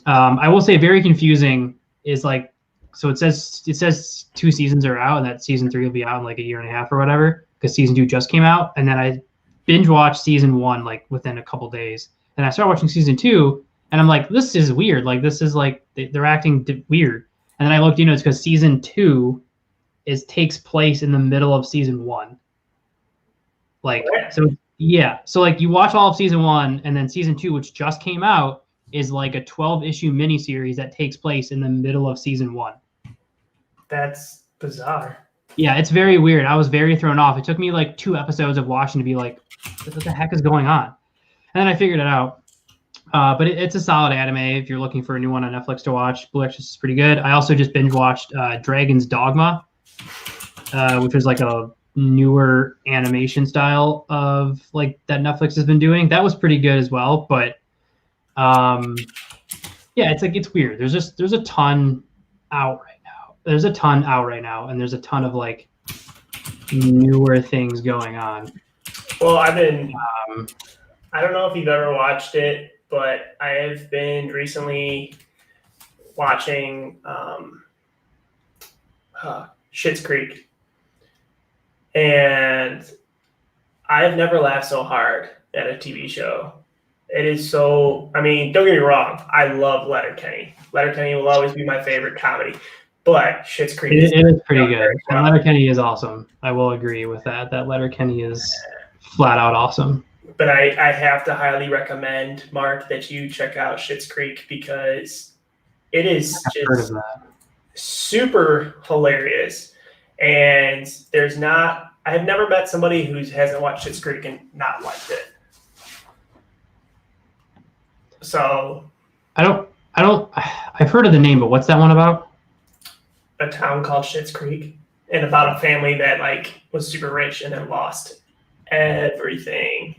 I will say very confusing is, like, so it says 2 seasons are out and that season 3 will be out in like a year and a half or whatever, because season 2 just came out. And then I binge watched season 1 like within a couple days. And I started watching season 2 and I'm like, this is weird. Like, this is like, they're acting weird. And then I looked, it's because season 2 takes place in the middle of season 1. Like, so yeah. So like you watch all of season 1 and then season 2, which just came out, is like a 12-issue miniseries that takes place in the middle of season 1. That's bizarre. Yeah, it's very weird. I was very thrown off. It took me like 2 episodes of watching to be like, what the heck is going on? And then I figured it out. But it's a solid anime if you're looking for a new one on Netflix to watch. Blue Exorcist is pretty good. I also just binge watched Dragon's Dogma, which was like a newer animation style of like that Netflix has been doing. That was pretty good as well. But yeah, it's like, it's weird. There's a ton out right now. There's a ton out right now, and there's a ton of like newer things going on. Well, I've been, I don't know if you've ever watched it, but I have been recently watching Schitt's Creek, and I've never laughed so hard at a TV show. It is so, I mean, don't get me wrong, I love Letterkenny. Letterkenny will always be my favorite comedy, but Schitt's Creek is pretty good. And Letterkenny is awesome. I will agree with that. That Letterkenny is flat out awesome. But I have to highly recommend, Mark, that you check out Schitt's Creek, because it is just super hilarious. And I have never met somebody who hasn't watched Schitt's Creek and not liked it. So I've heard of the name, but what's that one about? A town called Schitt's Creek, and about a family that like was super rich and then lost everything.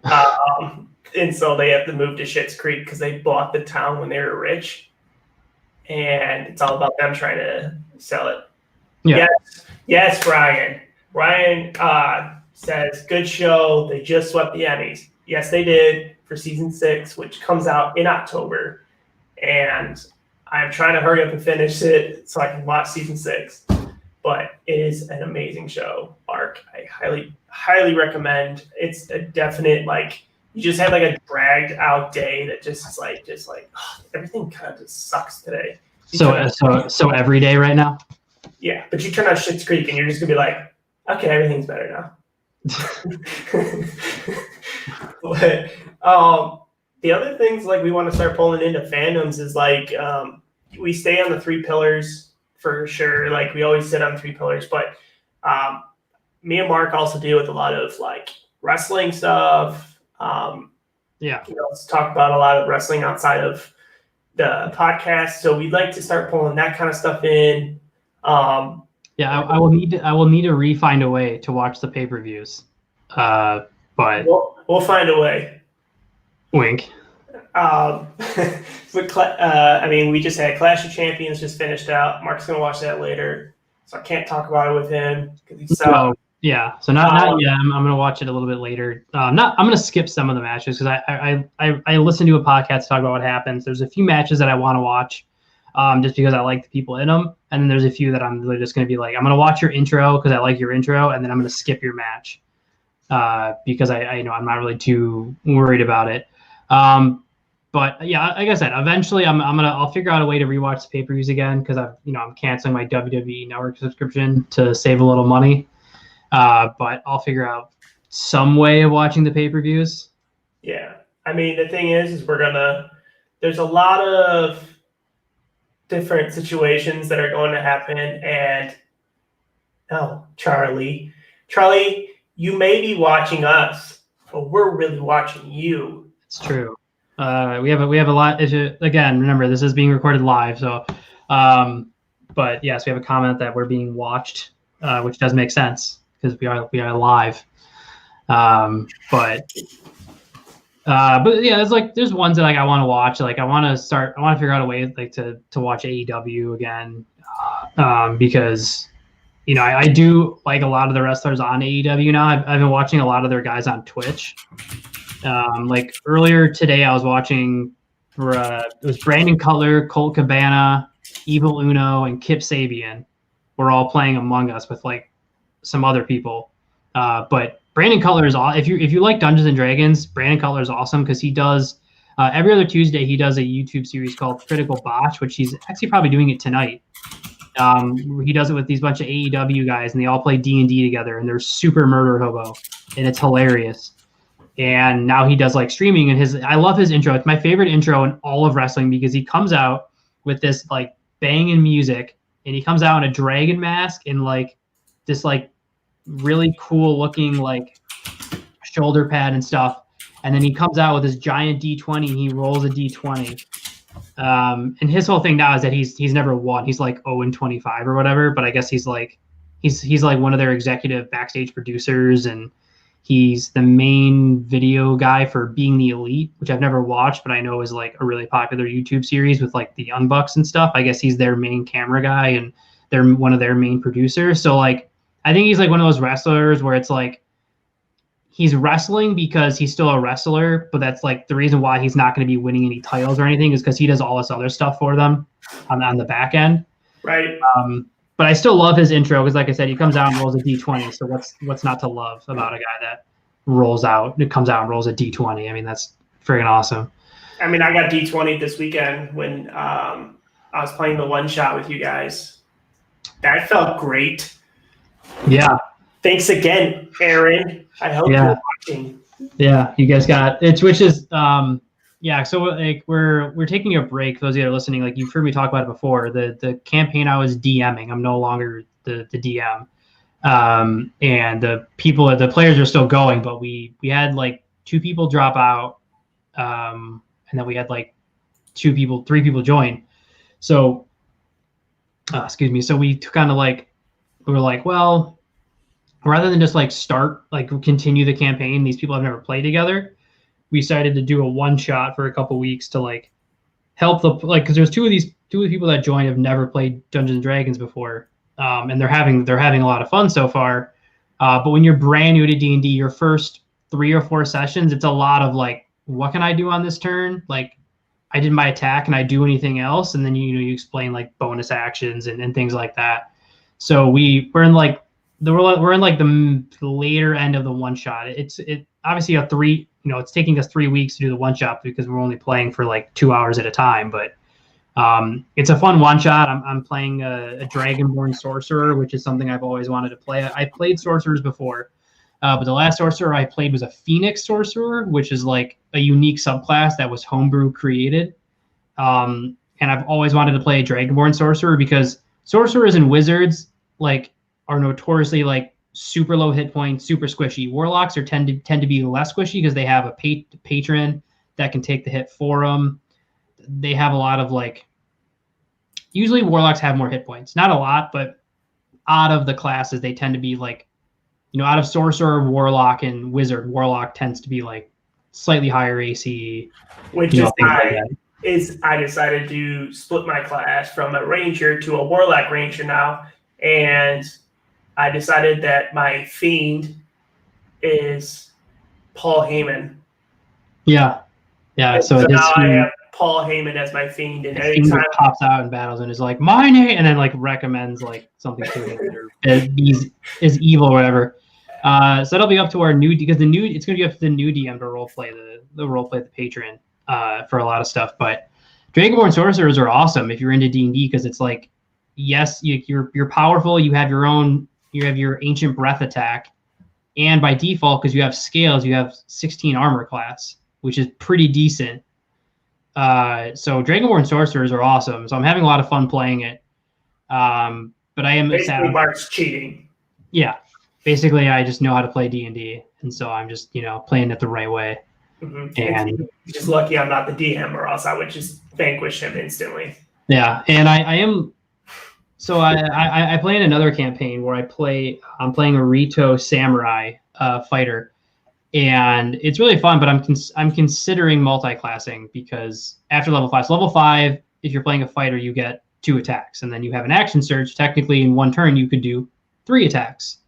And so they have to move to Schitt's Creek because they bought the town when they were rich, and it's all about them trying to sell it. Yeah. Yes, Brian. Brian says, good show. They just swept the Emmys. Yes, they did, for season 6, which comes out in October. And I'm trying to hurry up and finish it so I can watch season 6. But it is an amazing show, Mark. I highly, highly recommend. It's a definite, like, you just had like a dragged out day that just is like, everything kind of just sucks today. So every day right now? Yeah, but you turn on Schitt's Creek and you're just gonna be like, okay, everything's better now. But the other things like we want to start pulling into fandoms is like we stay on the 3 pillars for sure. Like we always sit on 3 pillars, but me and Mark also deal with a lot of like wrestling stuff. Let's talk about a lot of wrestling outside of the podcast. So we'd like to start pulling that kind of stuff in. I will need to find a way to watch the pay-per-views. But we'll find a way. Wink. I mean, we just had Clash of Champions just finished out. Mark's gonna watch that later, so I can't talk about it with him because he's so. Yeah, so not yet. I'm gonna watch it a little bit later. I'm gonna skip some of the matches because I listen to a podcast to talk about what happens. There's a few matches that I want to watch, just because I like the people in them, and then there's a few that I'm really just gonna be like, I'm gonna watch your intro because I like your intro, and then I'm gonna skip your match, because I know I'm not really too worried about it. But yeah, like I said, eventually I'll figure out a way to rewatch the pay-per-views again because I'm canceling my WWE Network subscription to save a little money. But I'll figure out some way of watching the pay-per-views. Yeah. I mean, the thing is there's a lot of different situations that are going to happen. And, Charlie, Charlie, you may be watching us, but we're really watching you. It's true. We have a lot. Again, remember this is being recorded live, so. But yes, we have a comment that we're being watched, which does make sense because we are live. But yeah, there's ones that like I want to watch. Like I want to figure out a way like to watch AEW again, because I do like a lot of the wrestlers on AEW now. I've been watching a lot of their guys on Twitch. Like earlier today, I was watching. It was Brandon Cutler, Colt Cabana, Evil Uno, and Kip Sabian. We're all playing Among Us with like some other people, but Brandon Cutler is if you like Dungeons and Dragons, Brandon Cutler is awesome because he does every other Tuesday he does a YouTube series called Critical Botch, which he's actually probably doing it tonight. He does it with these bunch of AEW guys, and they all play D&D together, and they're super murder hobo, and it's hilarious. And now he does like streaming, and I love his intro. It's my favorite intro in all of wrestling because he comes out with this like banging music, and he comes out in a dragon mask and like this like really cool looking like shoulder pad and stuff, and then he comes out with this giant D20 and he rolls a D20. And his whole thing now is that he's never won. He's like 0-25 or whatever, but I guess he's like one of their executive backstage producers, and he's the main video guy for Being the Elite, which I've never watched, but I know is like a really popular YouTube series with like the Young Bucks and stuff. I guess he's their main camera guy and they're one of their main producers. So like, I think he's like one of those wrestlers where it's like, he's wrestling because he's still a wrestler, but that's like the reason why he's not going to be winning any titles or anything is because he does all this other stuff for them on the back end. Right. But I still love his intro because, like I said, he comes out and rolls a D20. So what's not to love about a guy that comes out and rolls a D20? I mean, that's friggin' awesome. I mean, I got D20 this weekend when I was playing the one shot with you guys. That felt great. Yeah. Thanks again, Aaron. I hope you're watching. Yeah, you guys got it. Which is yeah, so like we're taking a break. For those of you that are listening, like you've heard me talk about it before. The campaign I was DMing, I'm no longer the DM. And the players are still going, but we had like 2 people drop out, and then we had like 3 people join. So excuse me. So we kind of like we were like, well, rather than just like continue the campaign, these people have never played together. We decided to do a one shot for a couple weeks to like help because there's two of the people that joined have never played Dungeons and Dragons before, and they're having a lot of fun so far. But when you're brand new to D&D, your first 3 or 4 sessions, it's a lot of like, what can I do on this turn? Like, I did my attack, and I do anything else? And then you explain like bonus actions and things like that. So we're in like the later end of the one shot. It's obviously it's taking us 3 weeks to do the one shot because we're only playing for like 2 hours at a time. But it's a fun one shot. I'm playing a Dragonborn sorcerer, which is something I've always wanted to play. I played sorcerers before, but the last sorcerer I played was a Phoenix sorcerer, which is like a unique subclass that was homebrew created. And I've always wanted to play a Dragonborn sorcerer because sorcerers and wizards like are notoriously like super low hit points, super squishy. Warlocks tend to be less squishy because they have a patron that can take the hit for them. They have a lot of like, usually warlocks have more hit points, not a lot, but out of the classes, they tend to be like, out of sorcerer, warlock, and wizard, warlock tends to be like slightly higher AC. Which is I decided to split my class from a ranger to a warlock ranger now, and I decided that my fiend is Paul Heyman. Yeah. So now I have Paul Heyman as my fiend, and anytime pops out in battles and is like my name, and then like recommends like something to him or is evil or whatever. So that'll be up to our new because it's going to be up to the new DM to roleplay the patron for a lot of stuff. But Dragonborn sorcerers are awesome if you're into D&D because it's like, yes, you're powerful. You have your ancient breath attack, and by default, because you have scales, you have 16 armor class, which is pretty decent. So Dragonborn sorcerers are awesome. So I'm having a lot of fun playing it. But I am basically Mark's cheating. Yeah. basically I just know how to play D&D, and so I'm just playing it the right way. Mm-hmm. And you're just lucky I'm not the DM, or else I would just vanquish him instantly. Yeah, and I am. So I play in another campaign where I'm playing a Rito samurai fighter, and it's really fun. But I'm considering multi-classing because after level 5, so level 5, if you're playing a fighter, you get 2 attacks, and then you have an action surge. Technically, in one turn, you could do 3 attacks.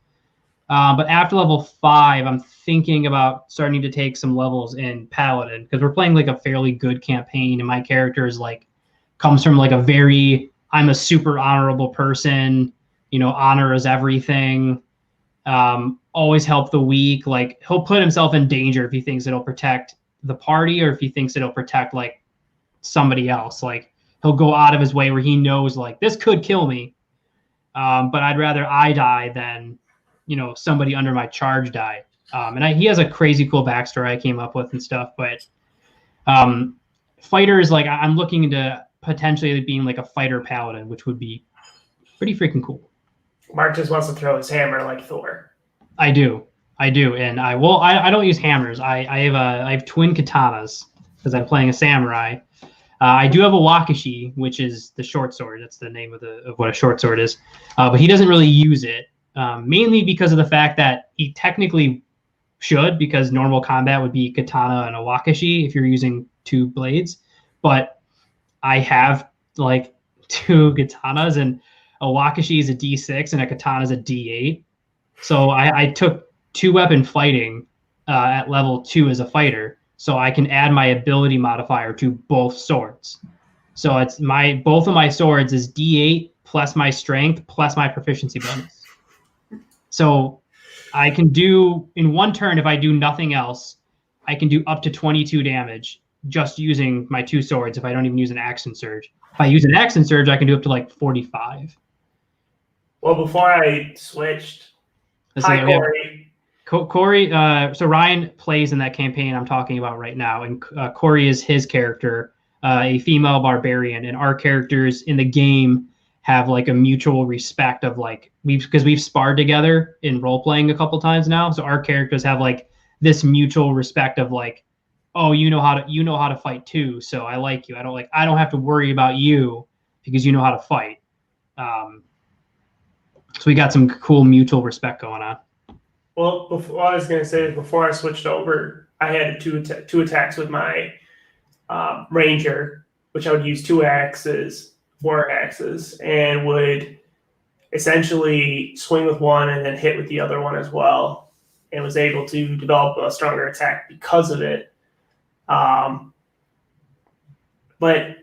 But after level 5, I'm thinking about starting to take some levels in Paladin because we're playing like a fairly good campaign, and my character is like comes from like I'm a super honorable person. Honor is everything. Always help the weak. Like he'll put himself in danger if he thinks it'll protect the party or if he thinks it'll protect like somebody else. Like he'll go out of his way where he knows like this could kill me. But I'd rather I die than somebody under my charge die. And he has a crazy cool backstory I came up with and stuff. But fighters, like I'm looking into potentially being like a fighter paladin, which would be pretty freaking cool. Mark just wants to throw his hammer like Thor. I do, and I don't use hammers. I have twin katanas because I'm playing a samurai. I do have a wakishi, which is the short sword. That's the name of what a short sword is. But he doesn't really use it, mainly because of the fact that he technically should, because normal combat would be katana and a wakishi if you're using 2 blades. But I have like 2 katanas, and a wakishi is a D6 and a katana is a D8. So I took 2-weapon fighting at level 2 as a fighter, so I can add my ability modifier to both swords. So it's both of my swords is D8 plus my strength plus my proficiency bonus. So I can do in one turn, if I do nothing else, I can do up to 22 damage just using my 2 swords if I don't even use an action surge. If I use an action surge, I can do up to like 45. Well, before I switched, hi, Corey. Corey, so Ryan plays in that campaign I'm talking about right now, and Corey is his character, a female barbarian, and our characters in the game have like a mutual respect of like because we've sparred together in role playing a couple times now, so our characters have like this mutual respect of like, oh, you know how to fight too, so I like you. I don't have to worry about you because you know how to fight. So we got some cool mutual respect going on. Well, I was going to say, before I switched over, I had two attacks with my ranger, which I would use 2 axes, 4 axes, and would essentially swing with one and then hit with the other one as well, and was able to develop a stronger attack because of it. But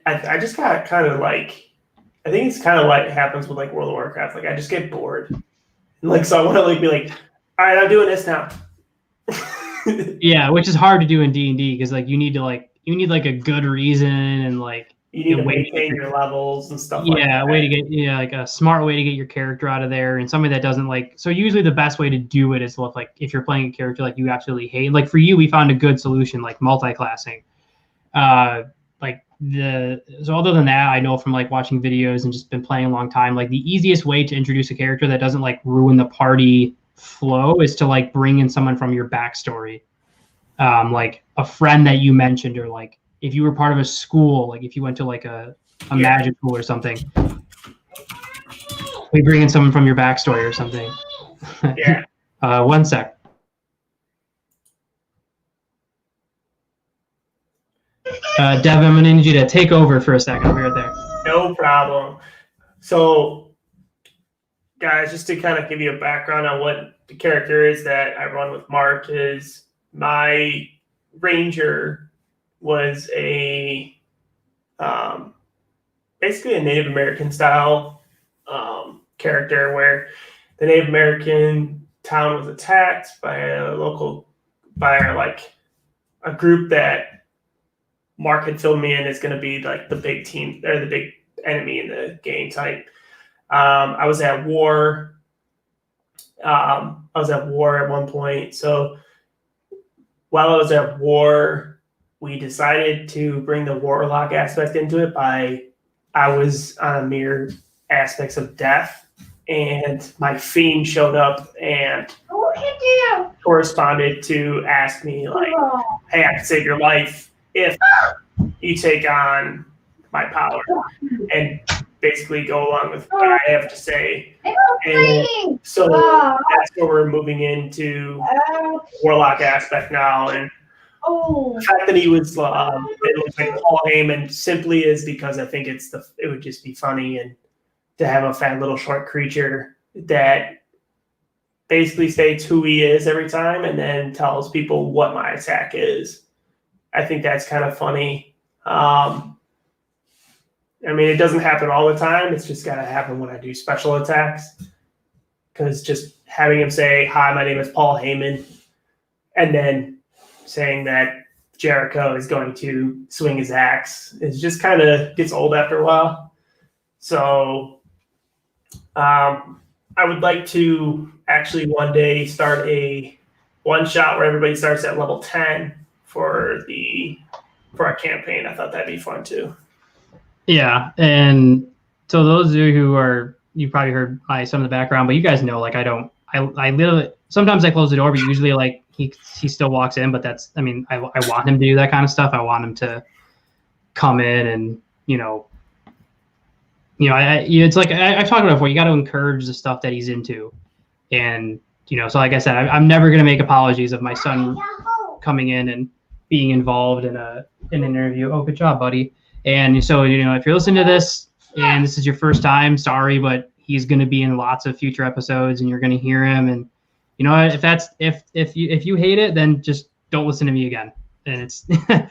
I just got kind of like, I think it's kind of like happens with like World of Warcraft. Like I just get bored, and like so I want to like be like, all right, I'm doing this now. Yeah, which is hard to do in D&D because like you need like a good reason and like you need to maintain your levels and stuff. Like that. A way to get like a smart way to get your character out of there, and somebody that doesn't like. So usually the best way to do it is like if you're playing a character like you absolutely hate. Like for you, we found a good solution like multi-classing. So other than that, I know from like watching videos and just been playing a long time, like the easiest way to introduce a character that doesn't like ruin the party flow is to like bring in someone from your backstory, like a friend that you mentioned, or like if you were part of a school, like if you went to like a magic school or something, we bring in someone from your backstory or something. Yeah. One sec. Dev, I'm gonna need you to take over for a second. I'll be right there. No problem. So, guys, just to kind of give you a background on what the character is that I run with Mark, is my ranger was a basically a Native American style character where the Native American town was attacked by a group that Mark had filled me in is going to be like the big team or the big enemy in the game type. I was at war. I was at war at one point. So while I was at war, we decided to bring the warlock aspect into it I was on mere aspects of death, and my fiend showed up and corresponded to ask me, like, hey, I can save your life if you take on my power, and basically go along with what I have to say. And so that's where we're moving into Warlock aspect now. And the fact that he was it looks like Paul Heyman simply is because I think it would just be funny and to have a fat little short creature that basically states who he is every time and then tells people what my attack is. I think that's kind of funny. I mean, it doesn't happen all the time. It's just got to happen when I do special attacks. Because just having him say, hi, my name is Paul Heyman, and then saying that Jericho is going to swing his axe, it just kind of gets old after a while. So I would like to actually one day start a one-shot where everybody starts at level 10 for our campaign. I thought that'd be fun too. Yeah, and so those of you who you probably heard some of the background, but you guys know, like, I literally, sometimes I close the door, but usually, like, he still walks in, but I want him to do that kind of stuff. I want him to come in and, it's like, I've talked about it before, you got to encourage the stuff that he's into. And, so like I said, I'm never going to make apologies of my son coming in and being involved in an interview. Oh, good job, buddy. And so, if you're listening to this and this is your first time, sorry, but he's going to be in lots of future episodes and you're going to hear him. And if you hate it, then just don't listen to me again. And it's my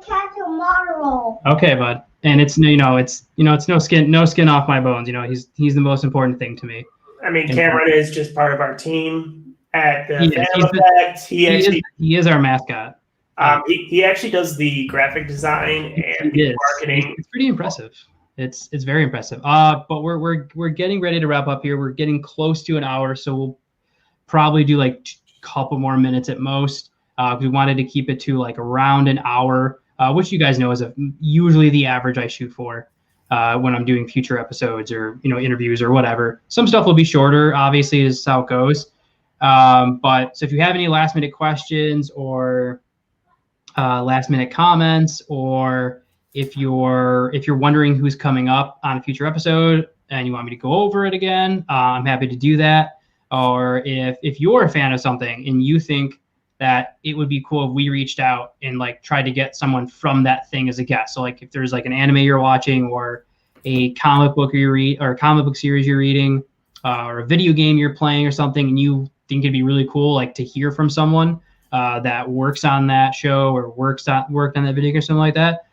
cat tomorrow. Okay, bud. And it's no skin off my bones. He's the most important thing to me. I mean, Cameron is just part of our team at the Fandom Effect. He is our mascot. He actually does the graphic design and the marketing. It's pretty impressive. It's very impressive. But we're getting ready to wrap up here. We're getting close to an hour, so we'll probably do like a couple more minutes at most. We wanted to keep it to like around an hour, which you guys know is usually the average I shoot for when I'm doing future episodes or interviews or whatever. Some stuff will be shorter, obviously, is how it goes. But so if you have any last minute questions or last minute comments, or if you're wondering who's coming up on a future episode and you want me to go over it again, I'm happy to do that. Or if you're a fan of something and you think that it would be cool if we reached out and like tried to get someone from that thing as a guest. So like if there's like an anime you're watching or a comic book you read or a comic book series you're reading or a video game you're playing or something, and you think it'd be really cool like to hear from someone that works on that show or worked on that video or something like that,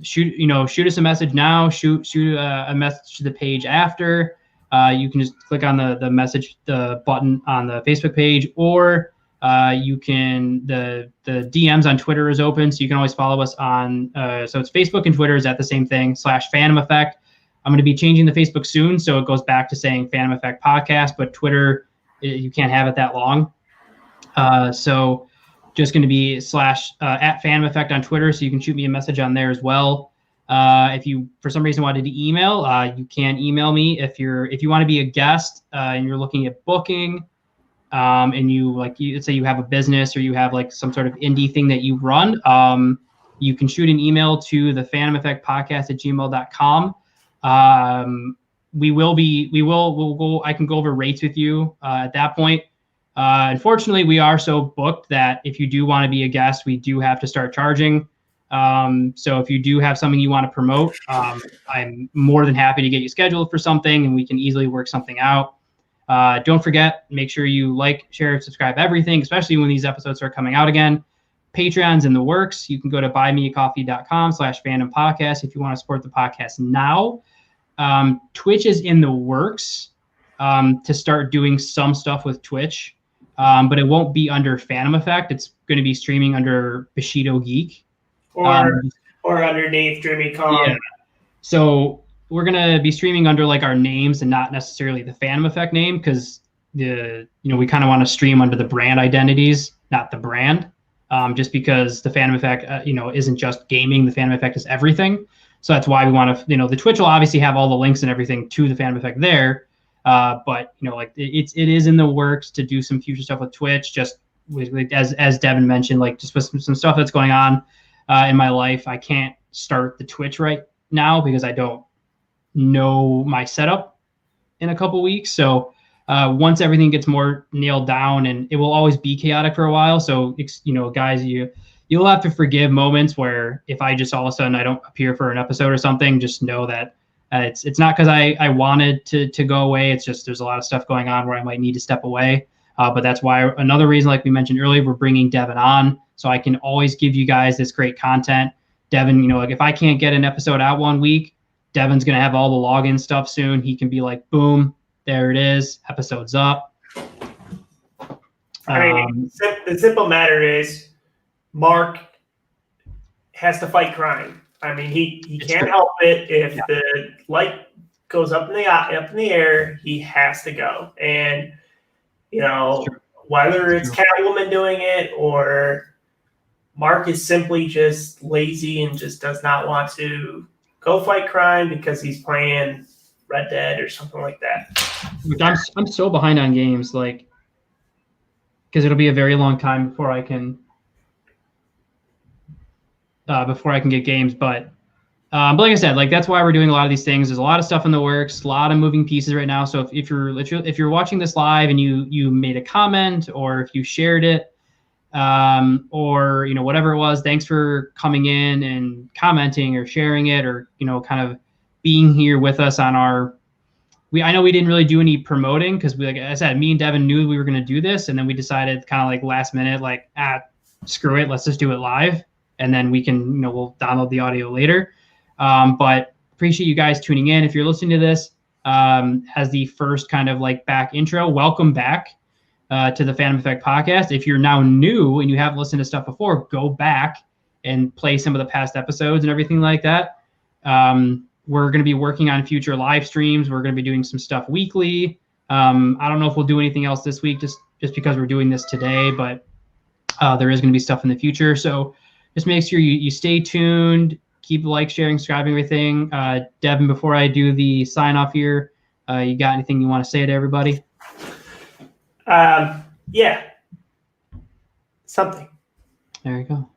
shoot us a message now, shoot a message to the page after. You can just click on the button on the Facebook page, or you can, the DMs on Twitter is open, so you can always follow us on, so it's Facebook and Twitter is at the same thing, /Fandom Effect. I'm going to be changing the Facebook soon, so it goes back to saying Fandom Effect Podcast, but Twitter, you can't have it that long. So just going to be / at Fandom Effect on Twitter, so you can shoot me a message on there as well. If you for some reason wanted to email, you can email me. If you want to be a guest and you're looking at booking, and let's say you have a business or you have like some sort of indie thing that you run, you can shoot an email to the Fandom Effect Podcast at gmail.com. I can go over rates with you at that point. Unfortunately, we are so booked that if you do want to be a guest, we do have to start charging. So if you do have something you want to promote, I'm more than happy to get you scheduled for something and we can easily work something out. Don't forget, make sure you like, share, subscribe, everything, especially when these episodes are coming out again. Patreon's in the works. You can go to buymeacoffee.com/Fandom Podcast if you want to support the podcast now. Twitch is in the works to start doing some stuff with Twitch, but it won't be under Fandom Effect. It's going to be streaming under Bushido Geek. Or underneath Dreamy Kong. Yeah. So we're gonna be streaming under like our names and not necessarily the Fandom Effect name, because we kind of want to stream under the brand identities, not the brand. Just because the Fandom Effect isn't just gaming. The Fandom Effect is everything. So that's why we want to, the Twitch will obviously have all the links and everything to the Fandom Effect there. But like it is in the works to do some future stuff with Twitch, just with, like, as Devin mentioned, like just with some stuff that's going on in my life. I can't start the Twitch right now because I don't know my setup in a couple weeks. So once everything gets more nailed down, and it will always be chaotic for a while. So guys, you'll have to forgive moments where if I just all of a sudden I don't appear for an episode or something, just know that it's not because I wanted to go away. It's just there's a lot of stuff going on where I might need to step away. But that's why another reason, like we mentioned earlier, we're bringing Devin on so I can always give you guys this great content. Devin, like if I can't get an episode out 1 week, Devin's going to have all the login stuff soon. He can be like, boom, there it is. Episode's up. I mean, the simple matter is Mark has to fight crime. I mean, he can't help it. If the light goes up in the air, he has to go. And, whether it's Catwoman doing it or Mark is simply just lazy and just does not want to go fight crime because he's playing Red Dead or something like that. Which I'm so behind on games, like, because it'll be a very long time before I can get games. But like I said, like that's why we're doing a lot of these things. There's a lot of stuff in the works, a lot of moving pieces right now. So if you're watching this live and you made a comment, or if you shared it, or whatever it was, thanks for coming in and commenting or sharing it, or kind of being here with us on our. I know we didn't really do any promoting because like I said, me and Devin knew we were going to do this, and then we decided kind of like last minute, like screw it, let's just do it live, and then we can we'll download the audio later. But appreciate you guys tuning in. If you're listening to this as the first kind of like back intro, welcome back to the Fandom Effect podcast. If you're now new and you haven't listened to stuff before, go back and play some of the past episodes and everything like that. We're going to be working on future live streams. We're going to be doing some stuff weekly. I don't know if we'll do anything else this week just because we're doing this today, but there is going to be stuff in the future. So just make sure you stay tuned. Keep like, sharing, subscribing, everything. Devin, before I do the sign off here, you got anything you want to say to everybody? Yeah. Something. There you go.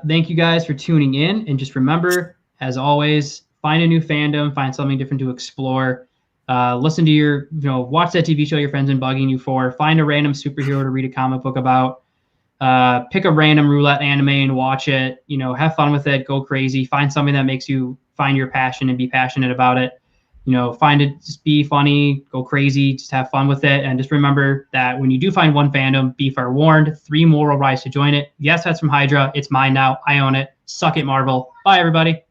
Thank you guys for tuning in. And just remember, as always, find a new fandom, find something different to explore. Listen to watch that TV show your friends been bugging you for. Find a random superhero to read a comic book about. Pick a random roulette anime and watch it. Have fun with it. Go crazy. Find something that makes you find your passion and be passionate about it. Find it, just be funny, go crazy, just have fun with it. And just remember that when you do find one fandom, be forewarned, 3 more will rise to join it. Yes, that's from Hydra. It's mine now. I own it. Suck it, Marvel. Bye, everybody.